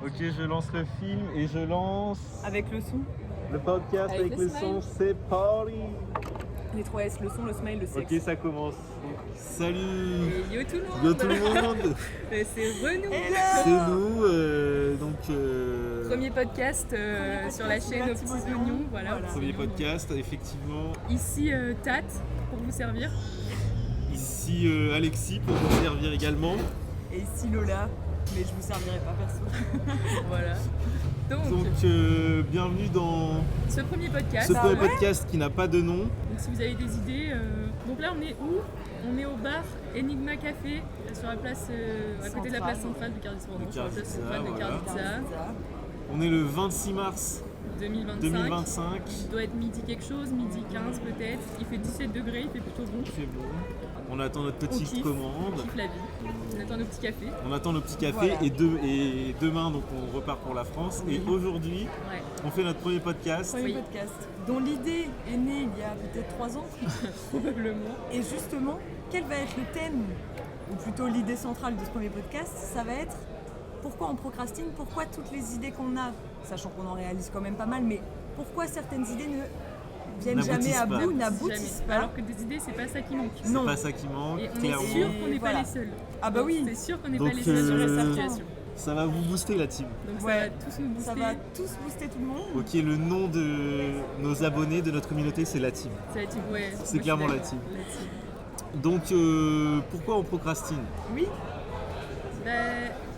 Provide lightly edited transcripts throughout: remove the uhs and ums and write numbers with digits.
Ok, je lance le film et je lance Avec le son, le podcast avec le son, c'est party. les 3 S, le son, le smile, le sexe. Ok, ça commence. Salut. Et yo tout le monde. Yo tout le monde. C'est Renou. C'est nous, Premier podcast sur la chaîne aux petits oignons. Voilà. premier podcast, effectivement. Ici Tat pour vous servir. Ici Alexis pour vous servir également. Et ici Lola, mais je vous servirai pas perso. Voilà. Donc Bienvenue dans ce premier podcast. ce premier podcast qui n'a pas de nom. Donc si vous avez des idées, donc là on est où? On est au bar Enigma Café sur la place à côté de la place centrale du Cardizza. Sur la place centrale de Cardizza. On est le 26 mars 2025. Il doit être midi quelque chose, midi 15 peut-être. Il fait 17 degrés, il fait plutôt bon. Il fait bon. On attend notre petite kiffe. commande. On kiffe la vie. On attend nos petits cafés. On attend nos petits cafés Voilà. et demain donc on repart pour la France. Oui. Et aujourd'hui, Ouais. on fait notre premier podcast. Premier Oui. podcast, dont l'idée est née il y a peut-être 3 ans. Probablement. Et justement, quel va être le thème, ou plutôt l'idée centrale de ce premier podcast? Ça va être pourquoi on procrastine, pourquoi toutes les idées qu'on a, sachant qu'on en réalise quand même pas mal, mais pourquoi certaines idées ne viennent jamais à N'aboutissent bout, pas. n'aboutissent Jamais. pas. Alors que des idées, c'est pas ça qui manque. C'est Non. pas ça qui manque, Et on clairement. est sûr qu'on n'est Voilà. pas les seuls. Ah bah oui. C'est sûr qu'on n'est Donc, pas les seuls sur euh, cette situation. Ça va vous booster la team. Donc ça Ouais. va tous nous booster. Ça va tous booster tout le monde. Ok, le nom de nos abonnés, de notre communauté, c'est la team. C'est la team, ouais. C'est Moi, je suis clairement la d'accord. team. La team. Donc pourquoi on procrastine? Oui, Bah,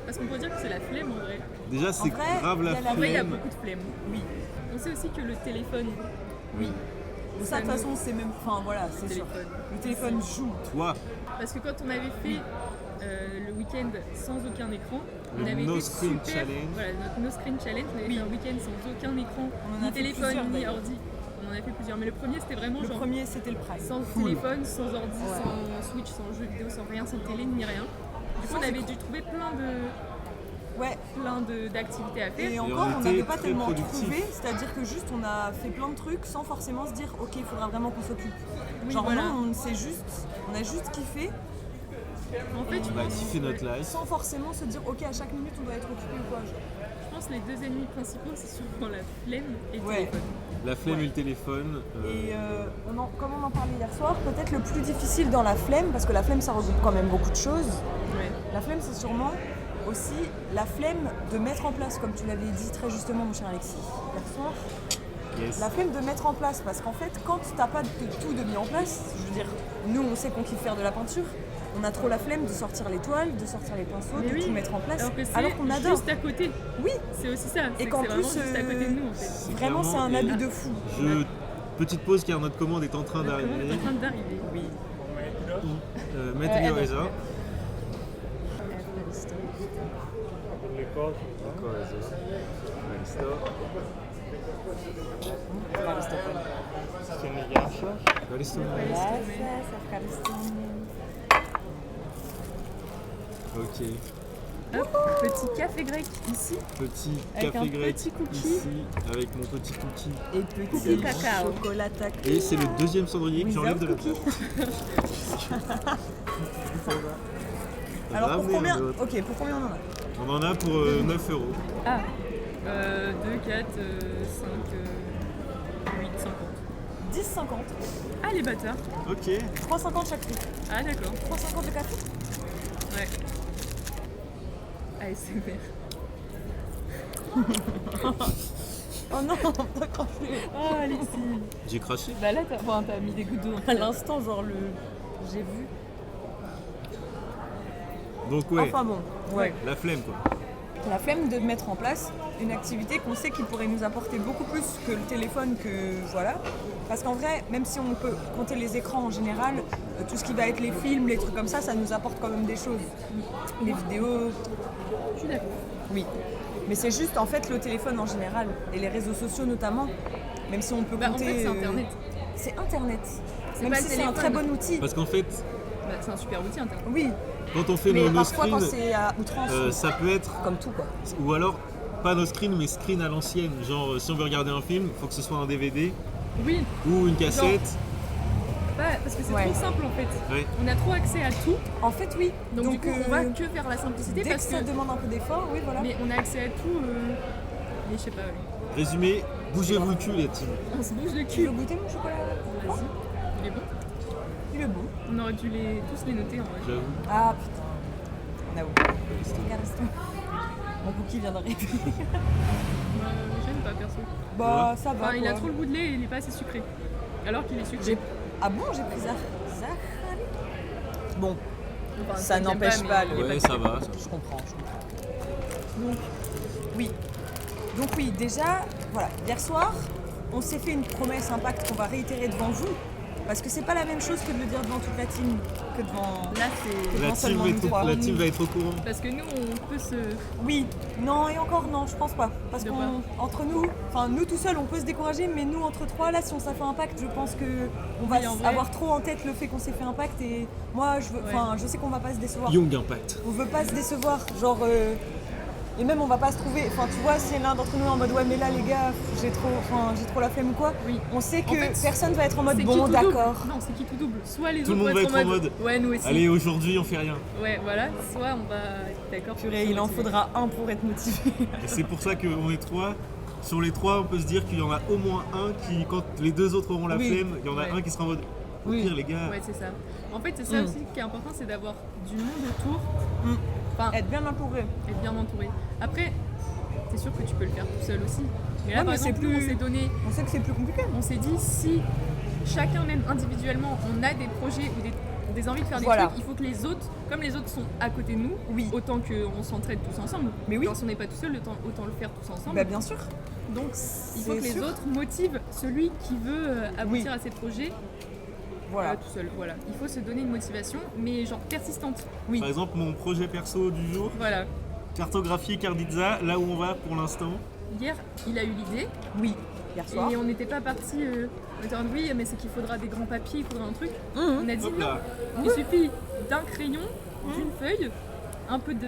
parce qu'on peut dire que c'est la flemme en vrai. Déjà c'est vrai, grave il y la a la En vrai, il y a flemme. beaucoup de flemme. oui. On sait aussi que le téléphone. Oui. Ça, de toute façon, c'est même. Enfin voilà, c'est sûr. Le téléphone joue. Toi, Parce que quand on avait fait le week-end sans aucun écran, Le on avait No été Screen super. Challenge. Voilà, notre No Screen Challenge, on avait Oui. fait un week-end sans aucun écran, On en a ni fait téléphone, plusieurs, ni d'ailleurs. ordi. On en a fait plusieurs, mais le premier c'était vraiment Le genre premier, c'était le Prime. sans Full. téléphone, sans ordi, Ouais. sans Switch, sans jeux vidéo, sans rien, sans télé, ni rien. Du coup, Sans on avait écran. dû trouver Ouais. d'activités à faire. Et on encore, on était n'avait pas très tellement productifs. trouvé, c'est-à-dire que juste on a fait plein de trucs sans forcément se dire ok, il faudra vraiment qu'on s'occupe. Oui, Genre voilà. non, on a juste kiffé En fait, on a kiffé notre life. sans forcément se dire ok, à chaque minute on doit être occupé ou quoi. je pense que les deux ennemis principaux, c'est souvent la flemme et le Ouais. téléphone. La flemme et le téléphone. Et comme on en parlait hier soir, peut-être le plus difficile dans la flemme, parce que la flemme ça regroupe quand même beaucoup de choses, Ouais. la flemme c'est sûrement aussi la flemme de mettre en place, comme tu l'avais dit très justement mon cher Alexis hier soir, Yes. la flemme de mettre en place, parce qu'en fait, quand t'as pas tout de mis en place, je veux dire, nous on sait qu'on kiffe faire de la peinture, on a trop la flemme de sortir les toiles, de sortir les pinceaux, Mais de oui. tout mettre en place, Alors que c'est alors qu'on adore. juste à côté. Oui, C'est aussi ça. C'est que qu'en c'est vraiment plus, juste à côté de nous en fait. C'est vraiment c'est clairement- un abus et de fou. Petite pause car notre commande est en train Notre commande est d'arriver. en train d'arriver. Oui. Metri elle- Oreza. Ok, Hop, petit café grec ici. petit Avec café un grec petit cookie. ici avec mon petit cookie. Et petit Cookie cacao. chocolat tac. Et c'est le deuxième cendrier que j'enlève de la Without table. Alors pour Ramenez combien un autre. Ok, pour combien on en a? On en a pour 9 €. Ah 2, 4, 5, 8, 50. 10,50. Ah les bâtards. Ok. 3,50 chaque prix. Ah d'accord. 3,50 le café. Ouais. ASMR. Oh non, t'as craché. Oh Alexis. J'ai craché. Bah là t'as mis des gouttes d'eau. À l'instant, genre j'ai vu. Donc ouais, Enfin bon, ouais. la flemme quoi. La flemme de mettre en place une activité qu'on sait qui pourrait nous apporter beaucoup plus que le téléphone, que voilà. Parce qu'en vrai, même si on peut compter les écrans en général, tout ce qui va être les films, les trucs comme ça nous apporte quand même des choses. Les vidéos, Je suis d'accord. oui. Mais c'est juste en fait le téléphone en général et les réseaux sociaux notamment. Même si on peut Bah en compter. fait c'est internet. C'est Internet. Même pas si le c'est un très téléphone. bon outil. Parce qu'en fait, Bah, c'est un super outil internet. Oui, quand on fait mais nos parfois quand screens, c'est à outrance, ça peut être, comme tout quoi. ou alors pas nos screens mais screen à l'ancienne. Genre si on veut regarder un film, il faut que ce soit un DVD Oui. ou une cassette. pas, parce que c'est Ouais. trop simple en fait. Ouais. On a trop accès à tout, En fait, oui. donc du coup on va que vers la simplicité dès parce que ça que. demande un peu d'effort, oui, voilà. Mais on a accès à tout, mais je sais pas, ouais. Résumé, bougez-vous le cul, les teams. On se bouge le Tu cul. veux goûter mon chocolat? Vas-y, il est bon. Il est bon. On aurait dû tous les noter en vrai. J'avoue. Ah putain. On a oublié. Regarde, reste-toi. Mon cookie vient d'arriver. J'aime pas perso. Bah, ça va. Enfin, il a quoi. trop le goût de lait et il est pas assez sucré. Alors qu'il est sucré. Ah bon, j'ai pris Zahari. Bon, Enfin, ça j'aime n'empêche mais pas il est Ouais, pas ça va. je comprends. Donc, oui. Donc oui, déjà, voilà, hier soir, on s'est fait une promesse impact qu'on va réitérer devant vous. Parce que c'est pas la même chose que de le dire devant toute la team que devant. Là, c'est. La Non team, seulement nous trois. la team va être au courant. Parce que nous, on peut se. Oui, non et encore non, je pense pas. Parce De qu'entre nous, enfin nous tout seuls on peut se décourager, mais nous entre trois là, si on s'est fait impact, je pense que on va Oui, en vrai. avoir trop en tête le fait qu'on s'est fait impact et moi je veux, enfin je sais qu'on va pas se décevoir. Young Impact. On veut pas se décevoir, genre et même on va pas se trouver, enfin tu vois, si l'un d'entre nous est en mode ouais mais là les gars, j'ai trop la flemme ou quoi, Oui. on sait que En fait, personne va être en mode C'est qui bon tout d'accord. double. Non, c'est qui tout double. Soit les Tout le autres monde vont va être être en mode. Ouais, nous aussi. Allez, aujourd'hui, on fait rien. Ouais, voilà. Soit on va être d'accord. pour Purée, se il en motiver. faudra un pour être motivé. Et c'est pour ça qu'on est trois. Sur les trois, on peut se dire qu'il y en a au moins un qui, quand les deux autres auront la Oui. flemme, il y en a Ouais. un qui sera en mode. Au Oui. pire, les gars. Ouais, c'est ça. En fait, c'est ça aussi qui est important, c'est d'avoir du monde autour. Enfin, Être bien entouré. être bien entouré. Après, c'est sûr que tu peux le faire tout seul aussi. Mais là, Ouais, par mais c'est exemple, nous, plus- on s'est donné, On sait que c'est plus compliqué. on s'est dit si chacun, même individuellement, on a des projets ou des envies de faire des Voilà. trucs, il faut que les autres, comme les autres sont à côté de nous, Oui. autant qu'on s'entraide tous ensemble. Mais oui. Quand on n'est pas tout seul, autant le faire tous ensemble. Bah bien sûr. Donc, il faut c'est que les sûr. autres motivent celui qui veut aboutir Oui. à ses projets Voilà. tout seul. Voilà. Il faut se donner une motivation, mais genre persistante. Oui. Par exemple, mon projet perso du jour, Voilà. cartographier Cardizza, là où on va pour l'instant. Hier, il a eu l'idée Oui. Hier soir. et on n'était pas parti. On était en train de oui, mais c'est qu'il faudra des grands papiers, il faudra un truc. Mhm. On a dit Hop non. là. Il suffit d'un crayon, d'une feuille, un peu de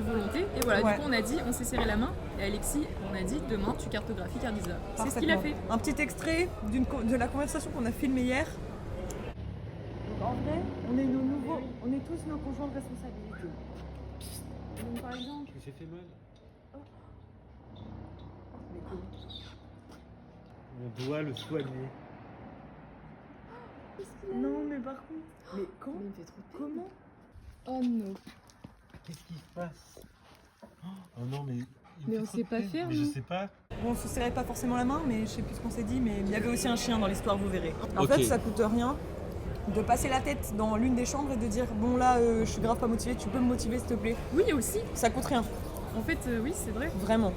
volonté. Et voilà, Ouais. du coup, on a dit, on s'est serré la main. Et Alexis, on a dit demain, tu cartographies Cardizza. C'est ce qu'il a fait. Parfaitement. Un petit extrait de la conversation qu'on a filmée hier. Donc en vrai, on est tous nos conjoints de responsabilité. Donc par exemple, J'ai fait mal. On doit le soigner. non mais par contre, mais quand Il me fait trop de peine. Comment Oh non. Qu'est-ce qui se passe? Oh non, mais. il Mais me on fait trop sait de pas peine. faire, Mais je nous. sais pas. Bon, on se serrait pas forcément la main, mais je sais plus ce qu'on s'est dit, mais il y avait aussi un chien dans l'histoire, vous verrez. En Ok. fait, ça coûte rien de passer la tête dans l'une des chambres et de dire bon là, je suis grave pas motivée, tu peux me motiver s'il te plaît. Oui, aussi. Ça coûte rien, En fait, oui, c'est vrai. vraiment.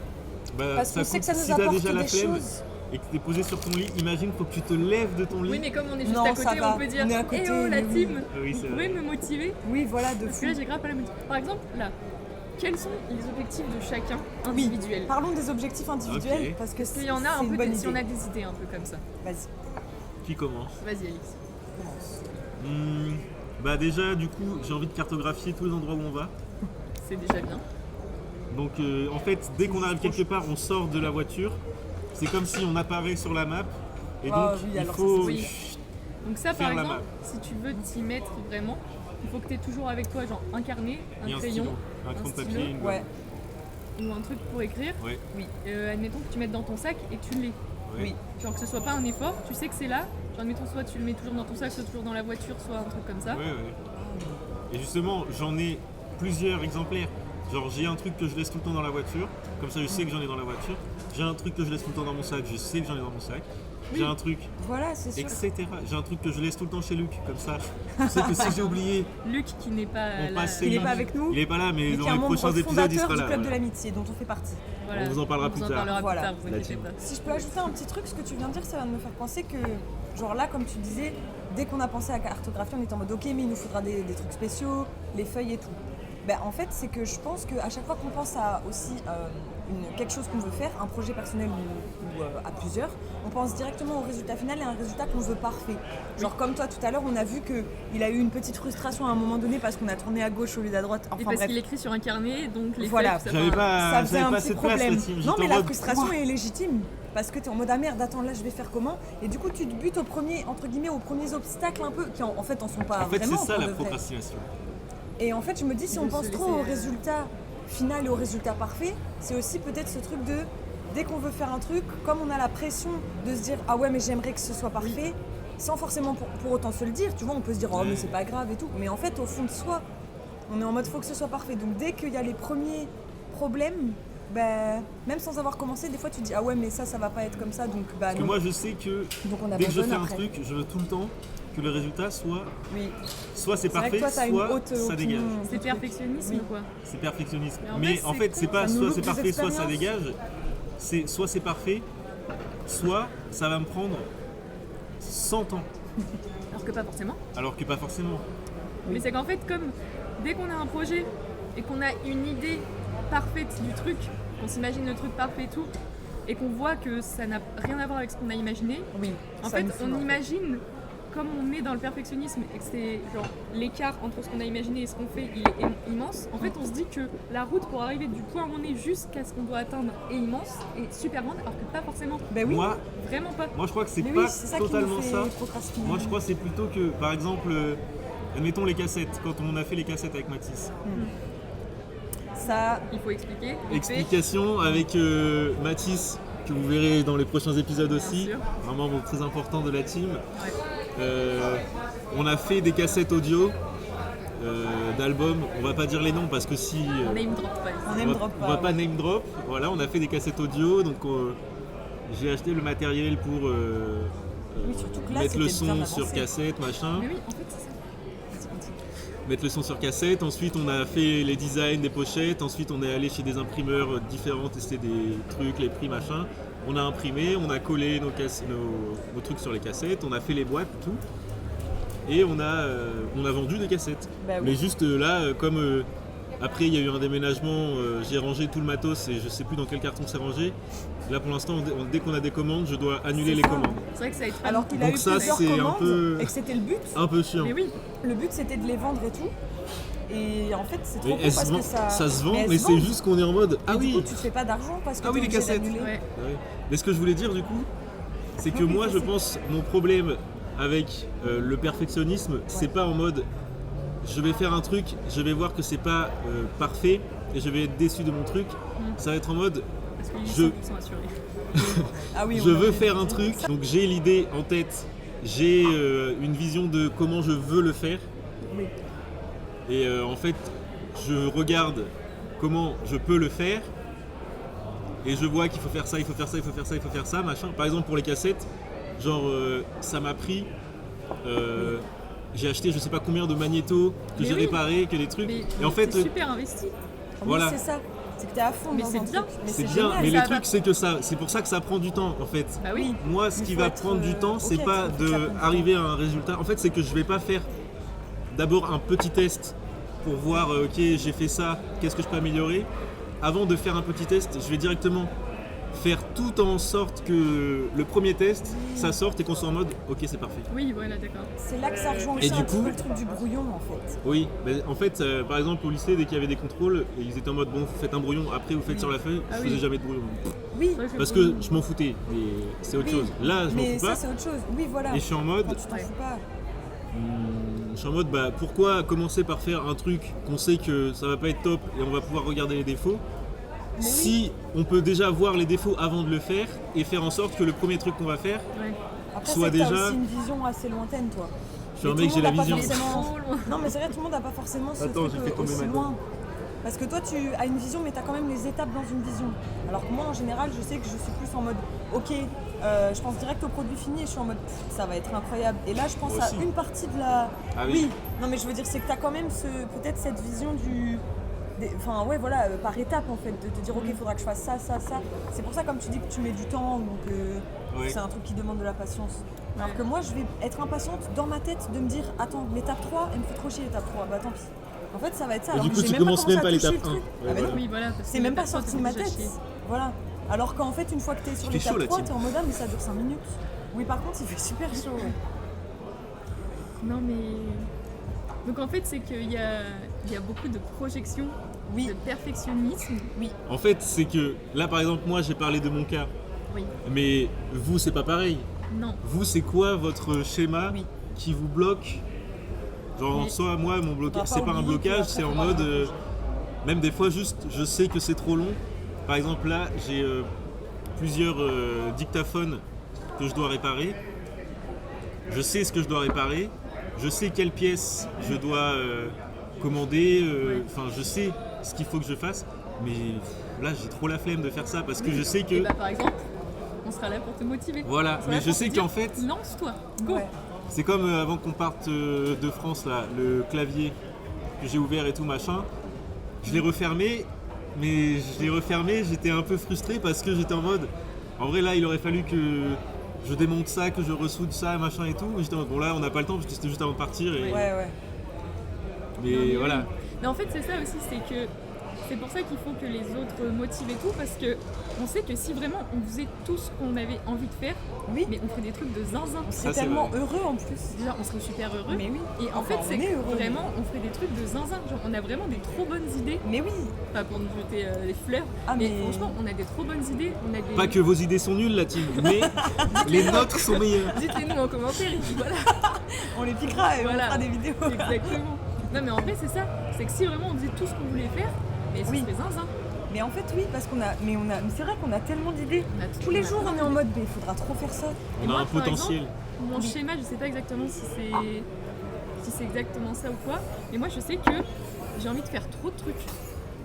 Bah, Parce qu'on sait que ça nous si t'as apporte déjà la des flemme choses. et que t'es posé sur ton lit, imagine faut que tu te lèves de ton lit. Oui, mais comme on est juste Non, à ça côté, va. on peut dire On est à côté, eh oh, la mais oui. team, Oui, vous c'est pouvez vrai. me motiver. Oui, voilà, de Parce fou. que là, j'ai grave pas la motivation. Par exemple, là, quels sont les objectifs de chacun individuels? Parlons des objectifs individuels Ok. parce que Parce qu'il y en a un c'est une peu, bonne si on idée. a des idées un peu comme ça. Vas-y, Qui commence? Vas-y, Alix. commence. Bah déjà, du coup, j'ai envie de cartographier tous les endroits où on va. C'est déjà bien. Donc en fait, dès qu'on arrive quelque part, on sort de la voiture. C'est comme si on apparaît sur la map. Et Ah donc, oui, il alors ça, faut... c'est- oui. Donc ça, par Faire la exemple, map. si tu veux t'y mettre vraiment, il faut que tu aies toujours avec toi genre un carnet, Et un un crayon, stylo, un crayon de stylo. papier, une gomme. Ouais, ou un truc pour écrire. Ouais, oui, Admettons que tu mettes dans ton sac et tu l'aies. ouais. oui. Genre que ce soit pas un effort, tu sais que c'est là. Genre admettons soit tu le mets toujours dans ton sac, soit toujours dans la voiture, soit un truc comme ça. Ouais, ouais. Et justement, j'en ai plusieurs exemplaires. Genre, j'ai un truc que je laisse tout le temps dans la voiture, comme ça je sais que j'en ai dans la voiture. J'ai un truc que je laisse tout le temps dans mon sac, je sais que j'en ai dans mon sac. Oui. J'ai un truc, Voilà, c'est sûr. etc. J'ai un truc que je laisse tout le temps chez Luc, comme ça. Je sais que si j'ai oublié, Luc qui n'est pas on là. passe Il n'est Luc. pas avec nous, Il est pas là, mais mais qui dans est un les membre prochains épisodes, il fondateur sera du là. club de voilà. l'amitié dont on fait partie. Voilà. On vous en parlera On vous plus tard. parlera Voilà. plus tard, vous La inquiétez team. pas. Si je peux ajouter un petit truc, ce que tu viens de dire, ça va me faire penser que, genre là, comme tu disais, dès qu'on a pensé à cartographie, on était en mode ok, mais il nous faudra des trucs spéciaux, les feuilles et tout. En fait, c'est que je pense qu'à chaque fois qu'on pense à aussi quelque chose qu'on veut faire, un projet personnel ou à plusieurs, on pense directement au résultat final et à un résultat qu'on veut parfait. Genre comme toi tout à l'heure, on a vu qu'il a eu une petite frustration à un moment donné parce qu'on a tourné à gauche au lieu d'à droite. Et parce qu'il écrit sur un carnet, donc les voilà. feuilles, ça faisait un pas petit cette place, problème. la team. Non, mais J'étais en la mode, frustration est légitime. Parce que tu es en mode ah merde, attends, là je vais faire comment? Et du coup, tu te butes aux premiers obstacles un peu, qui en fait en sont pas En fait, vraiment. c'est ça la pour de vrai. procrastination. Et en fait, je me dis, si on pense trop au résultat final et au résultat parfait, c'est aussi peut-être ce truc de, dès qu'on veut faire un truc, comme on a la pression de se dire ah ouais, mais j'aimerais que ce soit parfait, sans forcément pour autant se le dire, tu vois, on peut se dire oh mais c'est pas grave et tout, mais en fait, au fond de soi, on est en mode faut que ce soit parfait. Donc dès qu'il y a les premiers problèmes, même sans avoir commencé, des fois tu te dis ah ouais, mais ça va pas être comme ça, donc Parce que non. moi, je sais que Donc on dès que je fais abandonne un après. truc, je veux tout le temps que le résultat soit Oui. soit c'est C'est vrai que parfait, toi, t'as une soit haute ça opinion. dégage. C'est perfectionnisme Oui. ou quoi? C'est perfectionnisme. Mais en Mais fait, en c'est fait, c'est con, pas ça nous soit loupe c'est des parfait, soit ça expériences. dégage. C'est soit c'est parfait, soit ça va me prendre 100 ans. Alors que pas forcément. Alors que pas forcément. Mais c'est qu'en fait, comme dès qu'on a un projet et qu'on a une idée parfaite du truc, qu'on s'imagine le truc parfait et tout, et qu'on voit que ça n'a rien à voir avec ce qu'on a imaginé, Oui. en ça fait, nous fume, on imagine, comme on est dans le perfectionnisme et que c'est genre l'écart entre ce qu'on a imaginé et ce qu'on fait, il est immense. En fait, on se dit que la route pour arriver du point où on est jusqu'à ce qu'on doit atteindre est immense et super grande, alors que pas forcément. Ben oui. Moi, Vraiment pas. je crois que c'est Mais pas oui, c'est ça totalement qui nous ça. fait procrastiner. Moi, je crois que c'est plutôt que, par exemple, admettons les cassettes. Quand on a fait les cassettes avec Mathis. Ça, Il faut expliquer. Explication avec Mathis, que vous verrez dans les prochains épisodes aussi. sûr. Un membre très important de la team. Ouais. On a fait des cassettes audio d'albums. On va pas dire les noms parce que si. Name drop pas. on aime drop on va pas name drop. Voilà, on a fait des cassettes audio. Donc j'ai acheté le matériel pour Oui, surtout que là, mettre le c'était bien son avancé. sur cassette, machin. Mais oui, en fait, c'est ça. Vas-y, continue. Mettre le son sur cassette. Ensuite, on a fait les designs des pochettes. Ensuite, on est allé chez des imprimeurs différents, tester des trucs, les prix, machin. On a imprimé, on a collé nos trucs sur les cassettes, on a fait les boîtes et tout. Et on a vendu des cassettes. Bah oui. Mais juste là, comme après il y a eu un déménagement, j'ai rangé tout le matos et je sais plus dans quel carton c'est rangé. Là pour l'instant, dès qu'on a des commandes, je dois annuler C'est les ça. commandes. C'est vrai que ça aide pas. Alors qu'il a Donc eu ça, plusieurs c'est un commandes peu- et que c'était le but. Un peu chiant. Mais oui, Le but, c'était de les vendre et tout. Et en fait, c'est trop Mais con elles se parce vend- que ça se vend, elles mais se c'est vendent. juste qu'on est en mode ah Et du oui. coup, tu te fais pas d'argent parce que Ah oui, t'es les obligé cassettes. d'annuler. ouais. Ouais. Mais ce que je voulais dire du coup, c'est que Oui, moi je vas-y. pense mon problème avec le perfectionnisme, c'est pas en mode je vais faire un truc, je vais voir que c'est pas parfait et je vais être déçu de mon truc. Ça va être en mode Parce que Je- 100% assuré. Ah oui, je on veux avait faire un dit truc, ça. donc j'ai l'idée en tête, j'ai une vision de comment je veux le faire Oui. et en fait je regarde comment je peux le faire et je vois qu'il faut faire ça, il faut faire ça, il faut faire ça, il faut faire ça, machin. Par exemple pour les cassettes, genre ça m'a pris, j'ai acheté je sais pas combien de magnétos que Mais j'ai oui. réparés, que des trucs. Mais Et en fait c'est super investi. Oui, Voilà. c'est ça. C'est que t'es à fond Mais dans c'est un bien. truc. Mais c'est bien, génial. mais ça le va. truc c'est que c'est pour ça que ça prend du temps en fait. Bah oui. Moi, ce Il qui faut va être, prendre du temps, c'est ok, pas il faut que ça prenne du temps. d'arriver à un résultat. En fait, c'est que je vais pas faire d'abord un petit test pour voir, ok, j'ai fait ça, qu'est-ce que je peux améliorer. Avant de faire un petit test, je vais directement faire tout en sorte que le premier test, ça sorte et qu'on soit en mode, ok, c'est parfait. Oui, voilà, d'accord. C'est là que ça rejoint Et aussi du un petit coup- peu le truc du brouillon en fait. Oui, mais en fait, par exemple, au lycée, dès qu'il y avait des contrôles, et ils étaient en mode, bon, vous faites un brouillon, après vous faites sur la feuille, Ah je oui. faisais jamais de brouillon. Oui, Parce que je m'en foutais, mais c'est autre Oui, chose. Là, je m'en mais fous ça pas. c'est autre chose. Oui, voilà. Et je suis en mode, Quand tu t'en Ouais. fous pas. Je suis en mode, bah, pourquoi commencer par faire un truc qu'on sait que ça va pas être top et on va pouvoir regarder les défauts Mais oui. si on peut déjà voir les défauts avant de le faire et faire en sorte que le premier truc qu'on va faire, Ouais. Après, soit c'est que t'as déjà- aussi une vision assez lointaine, toi. je suis un Mais mec, tout j'ai le la monde a pas vision. forcément- Trop loin. Non, mais c'est vrai, tout le monde n'a pas forcément ce Attends, truc j'ai fait tomber aussi ma loin. Parce que toi, tu as une vision, mais tu as quand même les étapes dans une vision. Alors que moi, en général, je sais que je suis plus en mode, ok, je pense direct au produit fini et je suis en mode, pff, ça va être incroyable. Et là, je pense Moi à aussi. une partie de la... Ah oui. Non, mais je veux dire, c'est que tu as quand même peut-être cette vision du... Enfin, ouais, voilà, par étape, en fait, de te dire, ok, il faudra que je fasse ça, ça, ça. C'est pour ça, comme tu dis, que tu mets du temps ou que Ouais. c'est un truc qui demande de la patience. Alors Ouais. que moi, je vais être impatiente dans ma tête de me dire, attends, l'étape 3, elle me fait trop chier l'étape 3, bah tant pis. En fait, ça va être ça. Et Alors du que coup, j'ai tu même pas commences commencé même pas à toucher l'étape le 1. truc. Ouais, Ah bah voilà. non. Oui, voilà. parce C'est que même la pas personne sorti te de ma fait déjà tête. chier. Voilà. Alors qu'en fait, une fois que t'es sur fait l'étape chaud, la 3, team. t'es en mode ah, mais ça dure 5 minutes. Oui, par contre, il fait super chaud. Ouais. Non, mais. Donc en fait, c'est qu'il y a beaucoup de projections, Oui. de perfectionnisme. En fait, c'est que là, par exemple, moi, j'ai parlé de mon cas. Oui. Mais vous, c'est pas pareil. Non. Vous, c'est quoi votre schéma Oui. qui vous bloque? Genre, Oui. soit moi, mon On blocage, va c'est pas un oublier blocage, qu'après, c'est en faut pas mode. le corriger. Même des fois, juste, je sais que c'est trop long. Par exemple, là, j'ai plusieurs dictaphones que je dois réparer. Je sais ce que je dois réparer. Je sais quelle pièce je dois commander. Enfin, je sais ce qu'il faut que je fasse. Mais là, j'ai trop la flemme de faire ça parce que je sais Et que. bah, par exemple, on sera là pour te motiver. Voilà, On sera mais là je pour sais te dire, qu'en fait, lance-toi, go. Ouais. c'est comme avant qu'on parte de France, là, le clavier que j'ai ouvert et tout machin. Je l'ai refermé, mais j'étais un peu frustré parce que j'étais en mode. En vrai, là, il aurait fallu que je démonte ça, que je ressoude ça, machin et tout. J'étais en mode, bon, là, on n'a pas le temps parce que c'était juste avant de partir. Et... Ouais. Mais Non, mais voilà. oui. Mais en fait, c'est ça aussi, c'est pour ça qu'il faut que les autres motivent et tout, parce que on sait que si vraiment on faisait tout ce qu'on avait envie de faire, Oui. mais on ferait des trucs de zinzin. C'est c'est tellement vrai. heureux en plus. Déjà, on serait super heureux. Mais oui. Et en Enfin, fait, on c'est est que heureux. vraiment, on ferait des trucs de zinzin. Genre, on a vraiment des trop bonnes idées. Mais oui. Pas pour nous jeter les fleurs, Ah, mais mais- franchement, on a des trop bonnes idées. On a des... Pas que vos idées sont nulles, la team, mais les nôtres sont meilleures. Dites-les nous en commentaire et puis voilà. On les piquera et Voilà. on fera des vidéos. Exactement. Non, mais en vrai, c'est ça. C'est que si vraiment on faisait tout ce qu'on voulait faire, mais ce Oui. serait zinzin. Mais en fait, oui, parce qu'on a. Mais c'est vrai qu'on a tellement d'idées. On a Tous les jours, plein on est en d'idées. mode, mais il faudra trop faire ça. Et On a moi, un par potentiel. exemple, mon schéma, je sais pas exactement si c'est exactement ça ou quoi, mais moi je sais que j'ai envie de faire trop de trucs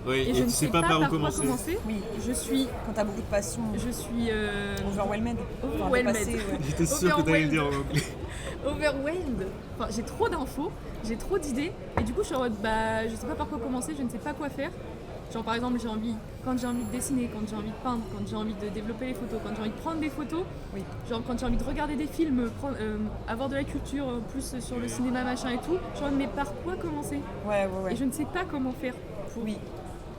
Ouais, et et je tu ne sais sais pas pas par où par quoi commencer. commencer. Oui. Je suis Quand t'as beaucoup de passion. overwhelmed. Overwhelmed. Enfin, dépassé, ouais. J'étais sûr que t'allais le dire en anglais. Overwhelmed. Enfin, j'ai trop d'infos, j'ai trop d'idées et du coup je suis en mode bah je sais pas par quoi commencer, je ne sais pas quoi faire. Genre par exemple quand j'ai envie de dessiner, quand j'ai envie de peindre, quand j'ai envie de développer les photos, quand j'ai envie de prendre des photos, Oui. genre quand j'ai envie de regarder des films, avoir de la culture plus sur le cinéma machin et tout, je suis en mode mais par quoi commencer? Ouais. Et je ne sais pas comment faire pour... Oui.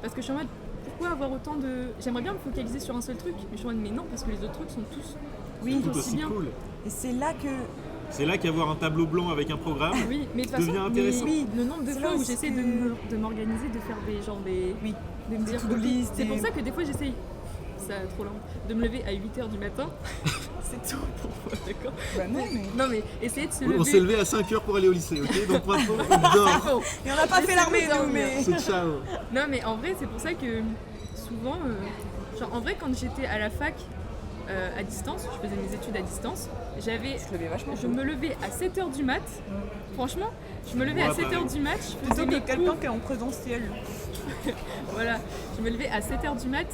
Parce que je suis en mode pourquoi avoir autant de... J'aimerais bien me focaliser sur un seul truc, mais je suis en mode mais non parce que les autres trucs sont tous Oui. Tout aussi aussi bien. cool. Et c'est là que. C'est là qu'avoir un tableau blanc avec un programme. Oui, mais de toute devient façon, intéressant. oui, le nombre de C'est fois là où aussi j'essaie que- de m'organiser, de faire des Oui. de me dire to-do ok, list, c'est pour des- ça que des fois j'essaye, ça trop lent, de me lever à 8h du matin. C'est tout pour moi, d'accord? Bah non, mais. Non mais essayer de se Oui, lever. on s'est levé à 5h pour aller au lycée, ok? Donc maintenant, on dort. Bon. Et on n'a pas fait l'armée, nous, mais. C'est ciao. Non mais en vrai c'est pour ça que souvent, genre en vrai quand j'étais à la fac à distance, je faisais mes études à distance, Je levais vachement. je me levais à 7h du mat. Franchement, je me levais à Moi, 7h pareil. du mat, je Plutôt faisais que mes quelqu'un cours. qui est en présentiel. Voilà, je me levais à 7h du mat,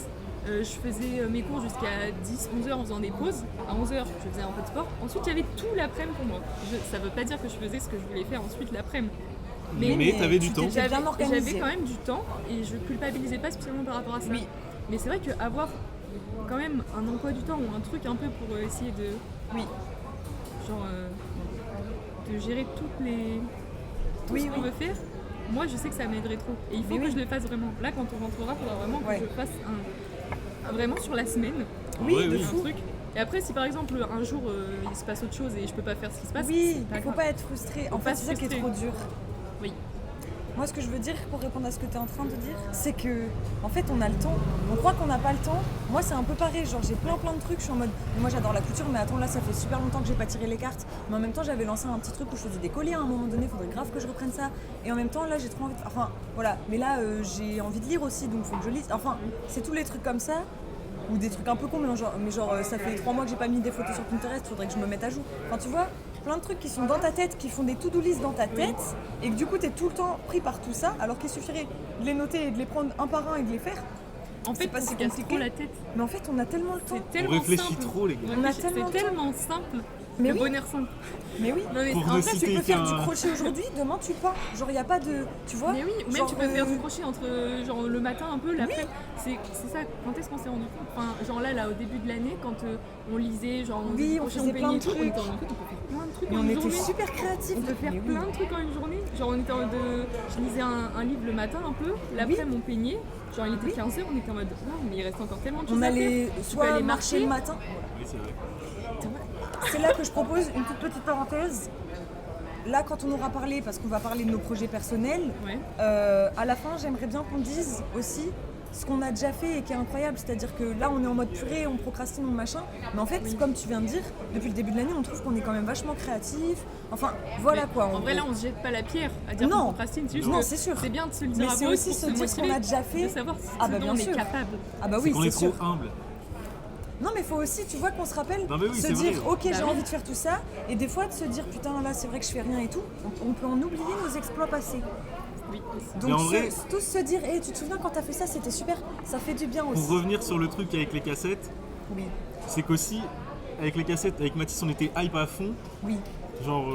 je faisais mes cours jusqu'à 10-11h en faisant des pauses. À 11h, je faisais un peu de sport. Ensuite, il y avait tout l'après-midi pour moi. Ça veut pas dire que je faisais ce que je voulais faire ensuite l'après-midi. Mais t'avais du tu temps. t'es bien organisé. J'avais quand même du temps et je culpabilisais pas spécialement par rapport à ça. Oui. Mais c'est vrai qu'avoir quand même un emploi du temps ou un truc un peu pour essayer de... Oui. Genre... de gérer tout Oui, ce qu'on oui. veut faire, moi je sais que ça m'aiderait trop. Et il faut Mais que oui. je le fasse vraiment. Là quand on rentrera, il faudra vraiment que Ouais. je fasse vraiment sur la semaine Oui, Ouais, de oui. un fou. truc. Et après si par exemple un jour il se passe autre chose et je peux pas faire ce qui se passe, Oui, c'est pas il faut grave. pas être frustré. En Faut pas fait, c'est ça qui est frustrer. trop dur. Oui. Moi, ce que je veux dire pour répondre à ce que tu es en train de dire, c'est que, en fait, on a le temps. On croit qu'on n'a pas le temps. Moi, c'est un peu pareil. Genre, j'ai plein de trucs. Je suis en mode, moi, j'adore la couture, mais attends, là, ça fait super longtemps que j'ai pas tiré les cartes. Mais en même temps, j'avais lancé un petit truc où je faisais des colliers à un moment donné. Faudrait grave que je reprenne ça. Et en même temps, là, j'ai trop envie de... Enfin, voilà. Mais là, j'ai envie de lire aussi, donc faut que je lise. Enfin, c'est tous les trucs comme ça. Ou des trucs un peu cons, mais genre, ça fait 3 mois que j'ai pas mis des photos sur Pinterest, faudrait que je me mette à jour. Enfin, tu vois, plein de trucs qui sont dans ta tête, qui font des to-do list dans ta tête, et que du coup, t'es tout le temps pris par tout ça, alors qu'il suffirait de les noter et de les prendre un par un et de les faire. En fait, C'est pas on si se casse compliqué. trop la tête. Mais en fait, on a tellement le temps. C'est On tellement réfléchit simple. trop, les gars. On a C'est tellement de temps. tellement simple. Mais le oui. bonheur simple. Mais oui. Non, mais Pour en ne vrai, citer Tu peux faire qu'un- du crochet aujourd'hui, demain tu pas. Genre il y a pas de, tu vois. mais oui, ou même Genre, tu peux faire du crochet entre genre le matin un peu, l'après. C'est ça, quand est-ce qu'on s'est rendu compte? Enfin, genre là au début de l'année, quand on lisait, genre on Oui, faisait du on crochet, faisait on plein peignait de et tout, on était en trucs. mode, on peut faire plein de trucs Mais en on une était journée. super créatifs. On peut faire Mais oui. plein de trucs en une journée. Genre on était en mode je lisais un livre le matin un peu, l'après-midi on peignait. Genre il était 15h, on était en mode non mais il reste encore tellement de choses On à allait faire. Tu peux soit aller marcher le matin. Oui, c'est vrai. C'est là que je propose une toute petite parenthèse. Là, quand on aura parlé, parce qu'on va parler de nos projets personnels, Ouais. à la fin, j'aimerais bien qu'on dise aussi ce qu'on a déjà fait et qui est incroyable. C'est-à-dire que là, on est en mode purée, on procrastine, on machin. Mais en fait, comme tu viens de dire, depuis le début de l'année, on trouve qu'on est quand même vachement créatif. Enfin, voilà Mais quoi. En vrai, là, on se jette pas la pierre à dire Non. qu'on procrastine. C'est juste Non, que c'est sûr. c'est bien de se le dire Mais à c'est voix haute aussi pour se se dire ce qu'on motiver, a déjà fait. de savoir si Ah bah dont bien on est sûr. capable. Ah bah C'est oui, qu'on c'est est sûr. trop humble. Non mais faut aussi, tu vois, qu'on se rappelle, Non, mais oui, se c'est dire vrai. ok j'ai Bah oui. envie de faire tout ça, et des fois de se dire putain là c'est vrai que je fais rien et tout, on peut en oublier nos exploits passés. Oui, aussi. Donc Mais en vrai- tous se dire, hey, tu te souviens quand t'as fait ça, c'était super, ça fait du bien Pour aussi. revenir sur le truc avec les cassettes, Oui, c'est qu'aussi, avec les cassettes, avec Mathis, on était hype à fond. oui, Genre,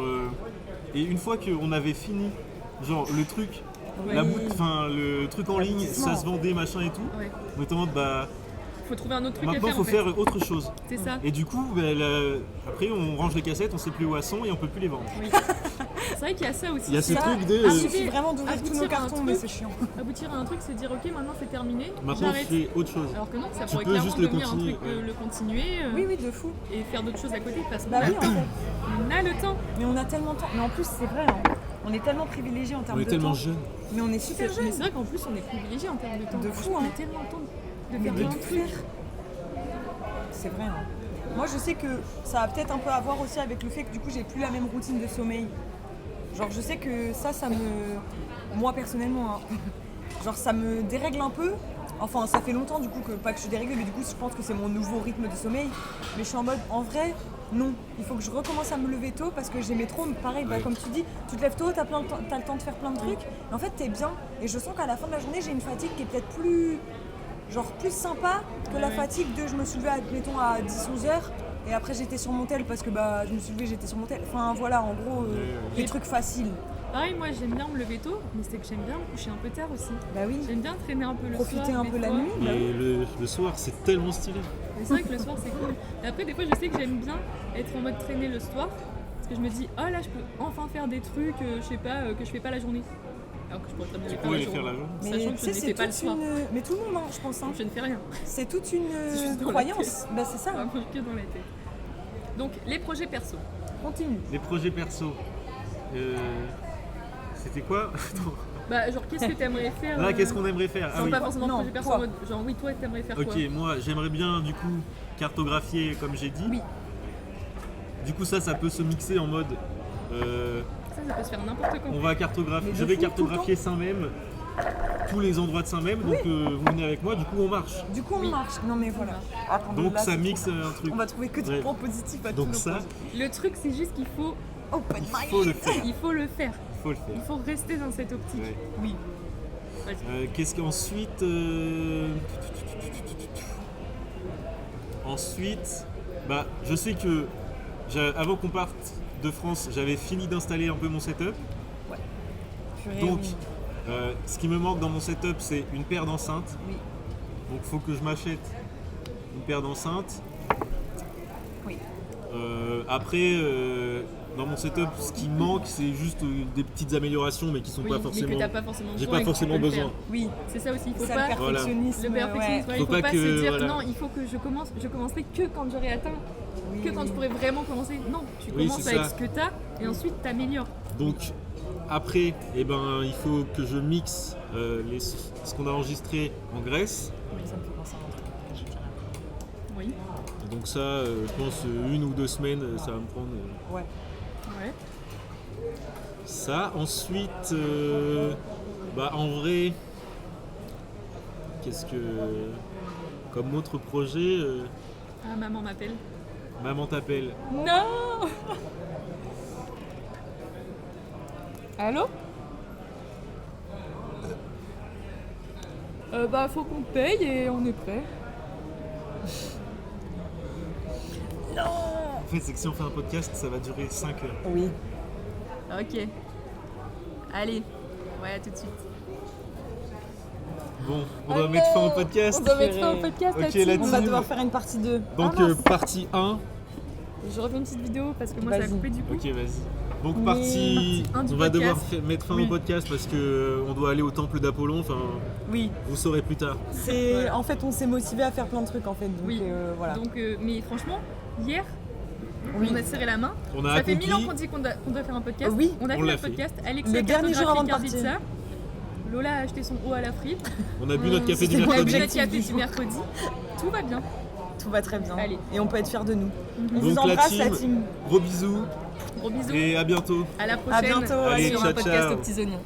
et une fois qu'on avait fini, genre le truc, Oui. le truc en ligne, ça se vendait, machin et tout, Ouais. on était en mode bah Faut trouver un autre truc maintenant à faire. faut en fait. faire autre chose. C'est ça. Et du coup, bah, après on range les cassettes, on sait plus où elles sont et on peut plus les vendre. Oui. C'est vrai qu'il y a ça aussi. Il y a ce Ça, truc de. il Arriver suffit vraiment d'ouvrir tous nos aboutir à un cartons, mais truc. c'est chiant. Aboutir à un truc, se dire ok, maintenant c'est terminé, Maintenant j'arrête. je fais autre chose. Alors que non, ça Tu pourrait peux clairement juste le devenir continuer, un truc, ouais. le continuer Oui, oui, de fou. et faire d'autres choses à côté parce qu'on Bah a, oui, en fait. on a le temps. Mais on a tellement de temps. Mais en plus, c'est vrai, hein. On est tellement privilégiés en termes On est de tellement temps. jeunes. Mais on est super Mais jeunes. c'est vrai qu'en plus on est privilégié en termes de temps. De fou, Franchement, on hein. a tellement le temps de Mais faire de plein tout de trucs. faire. C'est vrai. Hein. Moi, je sais que ça a peut-être un peu à voir aussi avec le fait que du coup, j'ai plus la même routine de sommeil. Genre, je sais que ça me. Moi, personnellement, hein, genre, ça me dérègle un peu. Enfin, ça fait longtemps du coup que pas que je suis déréglée, mais du coup, je pense que c'est mon nouveau rythme de sommeil. Mais je suis en mode, en vrai, non. Il faut que je recommence à me lever tôt parce que j'aimais trop. Pareil, bah, Ouais. comme tu dis, tu te lèves tôt, t'as le temps de faire plein de trucs. Et en fait, t'es bien. Et je sens qu'à la fin de la journée, j'ai une fatigue qui est peut-être plus sympa que la Ouais. fatigue de je me suis levée admettons à 10-11 heures et après j'étais sur mon tel parce que bah je me suis levée, j'étais sur mon tel. Enfin voilà, en gros, Ouais. les trucs faciles. Pareil, moi j'aime bien me lever tôt, mais c'est que j'aime bien me coucher un peu tard aussi. Bah oui, J'aime bien traîner un peu le profiter soir. un des peu la fois. nuit. Bah oui. Et le soir, c'est tellement stylé. Mais c'est vrai que le soir c'est cool. Et après, des fois, je sais que j'aime bien être en mode traîner le soir. Parce que je me dis, oh là, je peux enfin faire des trucs, je sais pas, que je fais pas la journée. Alors que je pourrais très bien les Tu faire pourrais la les faire journée. la journée. Mais Sachant tu que je sais, ne les c'est fais pas le toute soir. une. Mais tout le monde, hein, je pense. Hein. Je ne fais rien. C'est toute une juste dans la croyance. Bah c'est ça. Vraiment que dans la tête. Donc, les projets perso. Continue. Les projets perso. C'était quoi? Bah, genre, qu'est-ce que t'aimerais faire Là, qu'est-ce qu'on aimerait faire? Ah Genre, oui. pas forcément Non, projet perso, toi. en mode, genre, oui, toi, t'aimerais faire Ok, quoi? moi j'aimerais bien du coup cartographier comme j'ai dit. Oui. Du coup ça peut se mixer en mode Ça peut se faire n'importe quand. on va cartographier. Mais de Je vais fou, tout le cartographier Saint-Même, tous les endroits de Saint-Même, donc vous venez avec moi, du coup on marche. Du coup on Oui. marche. Non mais voilà. Attends, Donc là, ça c'est mixe trop- un truc. On va trouver que du Ouais. points positifs à tous Donc nos ça, projets. Le truc, c'est juste qu'il faut, Open il faut le mind. faire. il faut le faire. Il faut le faire. Il faut rester dans cette optique. Ouais. Oui. Vas-y. Qu'est-ce qu'ensuite Ensuite, bah, je sais que avant qu'on parte de France, j'avais fini d'installer un peu mon setup. Purée, Donc, oui. ce qui me manque dans mon setup, c'est une paire d'enceintes. Oui. Donc, il faut que je m'achète une paire d'enceintes. Oui. Après, dans mon setup, ce qui me manque, c'est juste des petites améliorations, mais qui sont Oui, pas mais forcément. que t'as pas forcément J'ai besoin. pas et que tu forcément peux le besoin. faire. Oui. C'est ça aussi, il faut Ça, pas. le perfectionnisme. Le perfectionnisme, ouais. il faut pas se que, dire voilà. non, il faut que je commencerai que quand j'aurai atteint, Oui, que quand oui. je pourrai vraiment commencer. Non, tu Oui, commences c'est avec ça. ce que t'as et ensuite t'améliores. Donc, après, eh ben, il faut que je mixe ce qu'on a enregistré en Grèce. Ça me fait penser à un truc que je dirais. Oui, Donc ça, je pense 1 ou 2 semaines, ça va me prendre Ouais. ouais. ça. Ensuite, bah, en vrai, qu'est-ce que... Comme autre projet, Ah, maman m'appelle. Maman t'appelle. Non. Allô? Bah, faut qu'on paye et on est prêt. Non. fait, c'est que si on fait un podcast, ça va durer 5 heures. Oui. Ok. Allez. Ouais, à tout de suite. Bon, on doit mettre fin au podcast. On doit mettre fin au podcast Ok, là-dessus. la On va team. devoir faire une partie 2. Donc, Ah, mince. partie 1. Je refais une petite vidéo parce que moi ça a Vas-y. coupé du coup. Ok, vas-y. Donc, Mais- partie. Partie un du On va devoir podcast. mettre fin Oui. au podcast parce que on doit aller au temple d'Apollon. Enfin, Oui, vous saurez plus tard. c'est Voilà. en fait on s'est motivé à faire plein de trucs en fait. Donc Oui. voilà. Donc, mais franchement, hier, Oui. on a serré la main. On a Ça fait 1000 ans accompli. qu'on dit qu'on doit faire un podcast. Oui. On a On fait l'a le fait. podcast. Alexia Le dernier jour avant de cartographie partir. Karditsa. Lola a acheté son eau à la frite. On a bu notre café du c'était On a bu mercredi. notre café du mercredi. Tout va bien. Tout va très bien. Allez. Et on peut être fiers de nous. On Donc, vous la embrasse la team. team. Gros bisous Gros bisous. et à bientôt. À la prochaine bientôt. Allez, sur ciao, un podcast ciao. aux petits oignons.